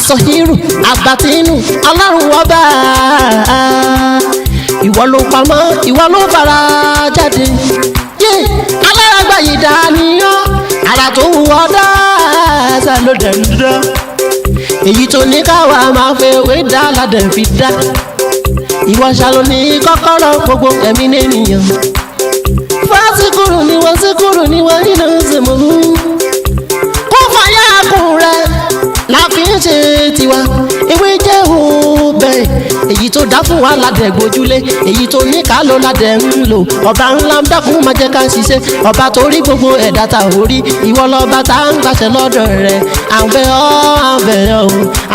Asọ̀hírù àgbàtínú ọlọ́run ọba. Ìwọ ló pamọ́, ìwọ ló fara jáde. Alárágbá yìí dániyàn, àrà tó wù ọ́ dáadáa ló dẹ̀ ń dán. Èyí tó ní káwa máa fẹ́ wé dá ládẹ̀ fi dá. Ìwọ ṣàlò ní kọ́kọ́rọ́ gbogbo ẹ̀mí nìyẹn. Fásikúrú ni wọ́n síkúrú ni wọ́n nínú ìsìnkú. Kó fàyà kùn rẹ̀ láfi ń ṣe tiwa. Ewé jẹ́ òbẹ̀ èyí tó dá fún wa ládẹ̀ gbójúlé. Èyí tó ní ká ló ládẹ̀ ń lò. Ọba ńlá ń dákun máa jẹ́ ká ṣiṣẹ́. Ọba tó rí gbogbo ẹ̀dá ta ò rí. Ìwọ lọ́ba tá ń gbàṣẹ lọ́dọ̀ rẹ̀. À ń bẹ̀ ọ́, à ń bẹ̀ ọ́,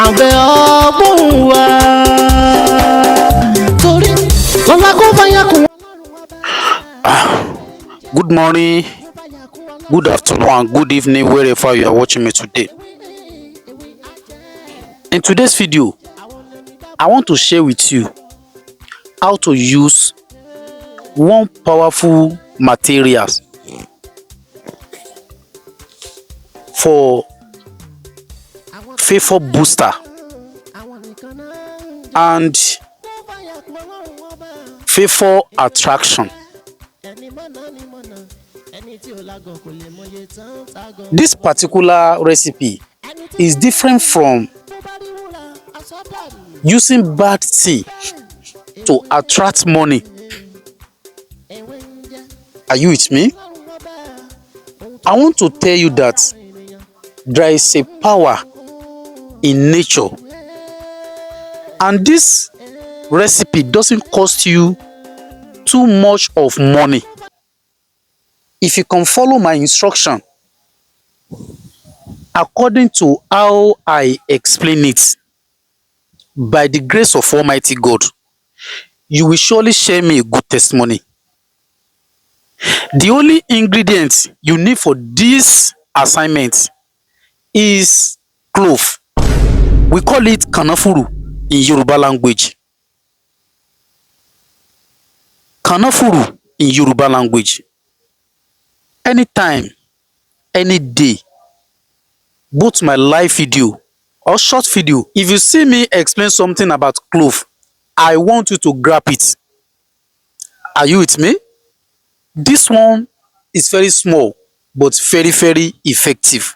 à ń bẹ̀ ọ́ gbóhùn wa. Torí lọ́la kó fàyà kùn. Good morning, good afternoon, and good evening, wherever you are watching me today. In today's video, I want to share with you how to use one powerful materials for favor booster and favor attraction. This particular recipe is different from using bad tea to attract money. Are you with me? I want to tell you that there is a power in nature, and this recipe doesn't cost you too much of money. If you can follow my instruction according to how I explain it, by the grace of Almighty God, you will surely share me a good testimony. The only ingredient you need for this assignment is clove. We call it kanafuru in Yoruba language. Kanafuru in Yoruba language. Anytime, any day, both my live video or short video, if you see me explain something about clove, I want you to grab it. Are you with me? This one is very small but very, very effective.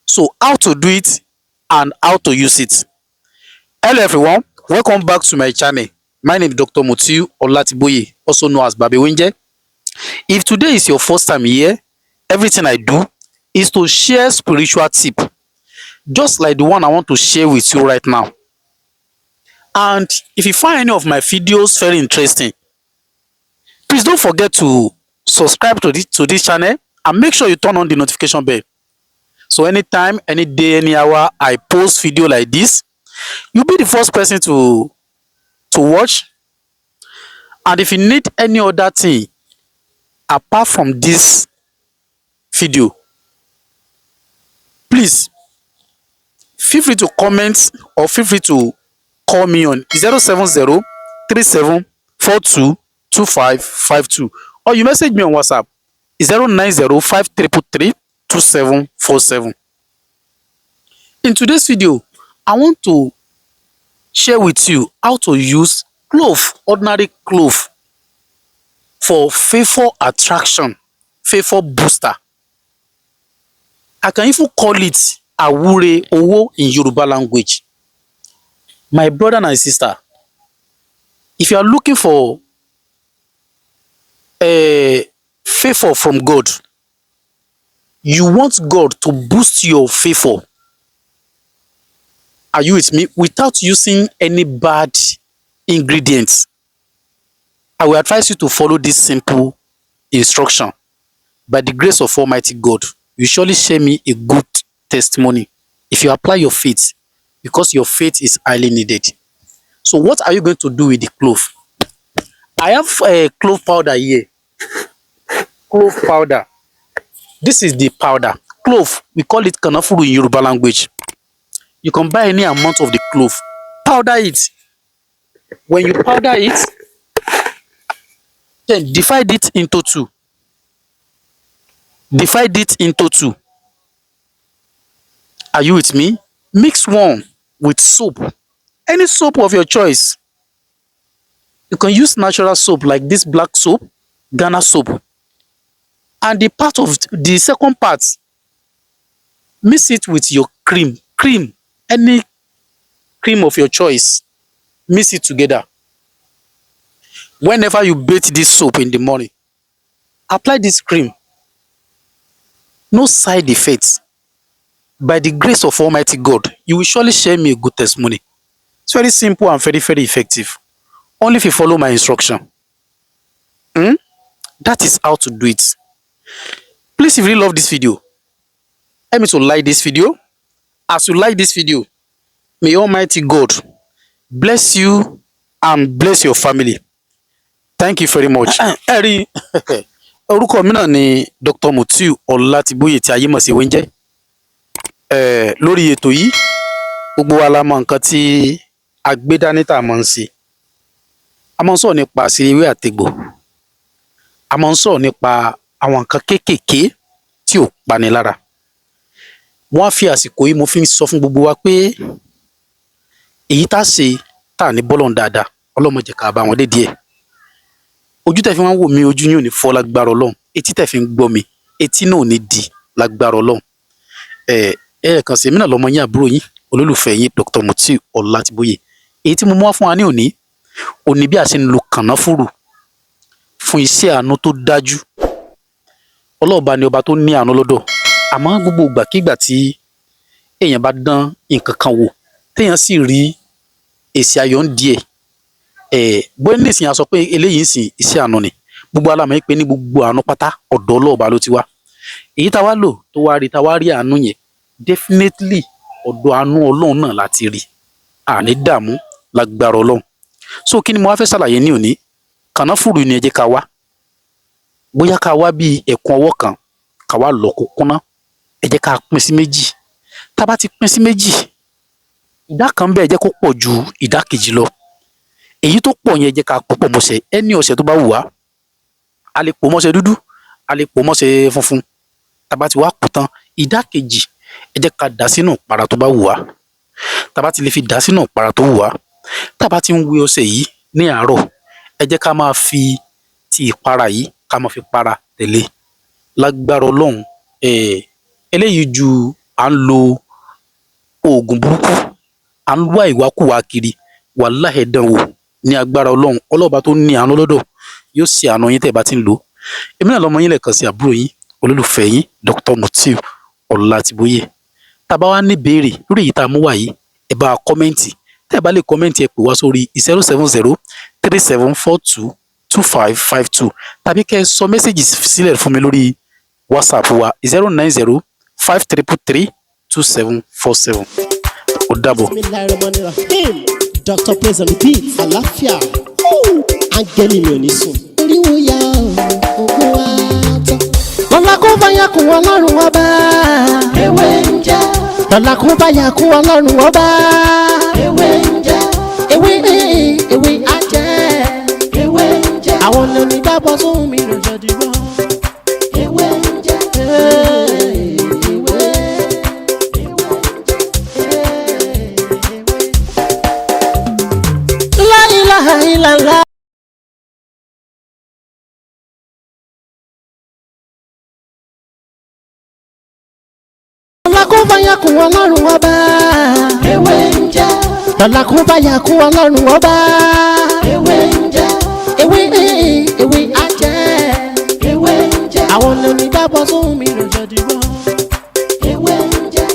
So how to do it and how to use it. Hello everyone, welcome back to my channel. My name is Dr. Mutiu Olatiboye, also known as Babewinje. If today is your first time here, everything I do is to share spiritual tip, just like the one I want to share with you right now. And if you find any of my videos very interesting, please don't forget to subscribe to this channel and make sure you turn on the notification bell. So anytime, any day, any hour I post video like this, you'll be the first person to watch. And if you need any other thing apart from this video, please feel free to comment or feel free to call me on 070 37 42 2552, or you message me on WhatsApp 090 5333 2747. In today's video, I want to share with you how to use clove, ordinary clove, for favor attraction, favor booster. I can even call it Awure Owo in Yoruba language. My brother and sister, if you are looking for a favor from God, you want God to boost your favor, are you with me, without using any bad ingredients, I will advise you to follow this simple instruction. By the grace of Almighty God, you surely share me a good testimony if you apply your faith, because your faith is highly needed. So what are you going to do with the clove? I have a clove powder here. Clove powder. This is the powder. Clove, we call it kanafuru in Yoruba language. You can buy any amount of the clove. Powder it. When you powder it, then divide it into two. Divide it into two. Are you with me? Mix one with soap, any soap of your choice. You can use natural soap like this black soap, Ghana soap. And the second part, mix it with your cream, any cream of your choice. Mix it together. Whenever you bathe this soap in the morning, apply this cream. No side effects. By the grace of Almighty God, you will surely share me a good testimony. It's very simple and very, very effective. Only if you follow my instruction. That is how to do it. Please, if you really love this video, help me to like this video. As you like this video, may Almighty God bless you and bless your family. Thank you very much. Eri, orúkọ mi náà ni Dr. Mutiu Ọlátíbóyè tí ayé mọ̀ sí Wẹ́ńjẹ́. Lórí ètò yìí, gbogbo wa la mọ̀ nǹkan tí a gbé dání tá a mọ̀ ń ṣe. A máa ń sọ̀rọ̀ nípa àṣírí ewé àtegbò. A máa ń sọ̀rọ̀ nípa àwọn nǹkan kéékèèké tí ò pani lára. Wọ́n á fi àsìkò yìí mo fi ń sọ fún gbogbo wa pé èyí tá a ṣe tá a ní bọ́lọ̀ dáadáa, Ọlọ́run má jẹ́ ká bá wọn dé díẹ̀. Ojú tẹ́ fi wọ́n wò mí, ojú yín ò ní fọ́ lágbára Ọlọ́run. Etí tẹ́ fi ń gbọ́ mi, etí náà ò ní di lágbára Ọlọ́run. Ẹ̀ẹ̀kan sí èmi náà lọ́mọ yín, àbúrò yín, olólùfẹ́ yín, Dr. Mutiu Ọlátíbóyè. Èyí tí mo mú wá fún wa ní òní bí a ṣe ń lo kànáfùrù fún iṣẹ́ àánú tó dájú. Ọlọ́ọ̀ba ni ọba tó ní àánú lọ́dọ̀. Àmọ́ gbogbo ìgbàkígbà tí èèyàn bá dán nǹkan kan wò, téèyàn sì rí èsì ayọ̀ ń díẹ̀, bóyá nísìnyí a sọ pé eléyìí ń sìn iṣẹ́ àánú ni. Gbogbo alámọ̀ yìí pé ní gbogbo àánú pátá ọ̀dọ̀ Ọlọ́ọ̀ba ló ti wá. Èyí tá wá lò tó wá rí tá wá rí àánú yẹn, definitely ọ̀dọ̀ àánú Ọlọ́run náà láti rí. Àní dààmú lágbára Ọlọ́run. So kí ni mo wá fẹ́ ṣàlàyé ní òní? Kànáfùrù ni ẹ jẹ́ ká wá. Bóyá ká wá bí ẹ̀kún ọwọ́ kan, ká wá lọ kó kúnná. Ẹ jẹ́ ká pín sí méjì. Tá bá ti pín sí méjì, ìdá kan bẹ́ẹ̀ jẹ́ kó pọ̀ ju ìdá kejì lọ. Èyí tó pọ̀ yẹn jẹ́ ká pò pọ̀ mọ́ṣẹ́, ẹni ọṣẹ tó bá wù wá. A lè pò mọ́ṣẹ́ dúdú, a lè pò mọ́ṣẹ́ funfun. Tá bá ti wá pò tán, ìdá kejì ẹ jẹ́ ká dà sínú ìpara tó bá wù wá. Tá bá ti lè fi dà sínú ìpara tó wù wá. Tá bá ti ń wẹ ọṣẹ yìí ní àárọ̀, ẹ jẹ́ ká máa fi ti ìpara yìí ká máa fi para tẹ̀lé. Lágbára Ọlọ́run, eléyìí ju à ń lo oògùn burúkú, à ń wá ìwákùwà kiri, wàláhì dán wò ní agbára Ọlọ́run. Ọlọ́ọ̀ba tó ní àánú lọ́dọ̀ yóò ṣe àánú yín tẹ́ bá ti ń lò. Èmi náà lọ́mọ yín lẹ́ẹ̀kan sí àbúrò yín, olólùfẹ́ yín, Dr. Mutiu Ọlátíbóyè. Tá bá wá ní ìbéèrè lórí èyí tá a mú wá yìí, ẹ bá kọ́mẹ́ǹtì. Tẹ́ bá lè kọ́mẹ́ǹtì, ẹ pè wá sórí 07037422552 tàbí kẹ́ ẹ sọ mẹ́sẹ̀gì sílẹ̀ fún mi lórí WhatsApp wa 09053332747. Ó dàbọ̀. Dr. Praise and Repeat, àlàáfíà, áńgẹ́lì mi ò ní sùn. Oríwo ya ògùn wa tán. Lọ́la kó bá yà kún Ọlọ́run ọba. Ewé ń jẹ́. Lọ́la kó bá yà kún Ọlọ́run ọba. Ewé ń jẹ́. Ewé á jẹ́. Ewé ń jẹ́. Àwọn onígbàgbọ́ sóhun mi lọ́jọ́ dìbò. Ewé ń jẹ́. La ilaha illallah. Lọ́la kó bá yà kún Ọlọ́run ọba. Ewé ń jẹ́. Lọ́la kó bá yà kún Ọlọ́run ọba. Ewé ń jẹ́. Ewé á jẹ́. Ewé ń jẹ́. Àwọn onígbàgbọ́ sóhun mi lọ́jọ́ dìbò. Ewé ń jẹ́.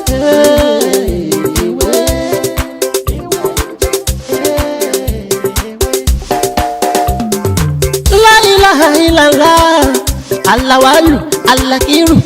La ilaha illallah. Allawalu, Allakiru.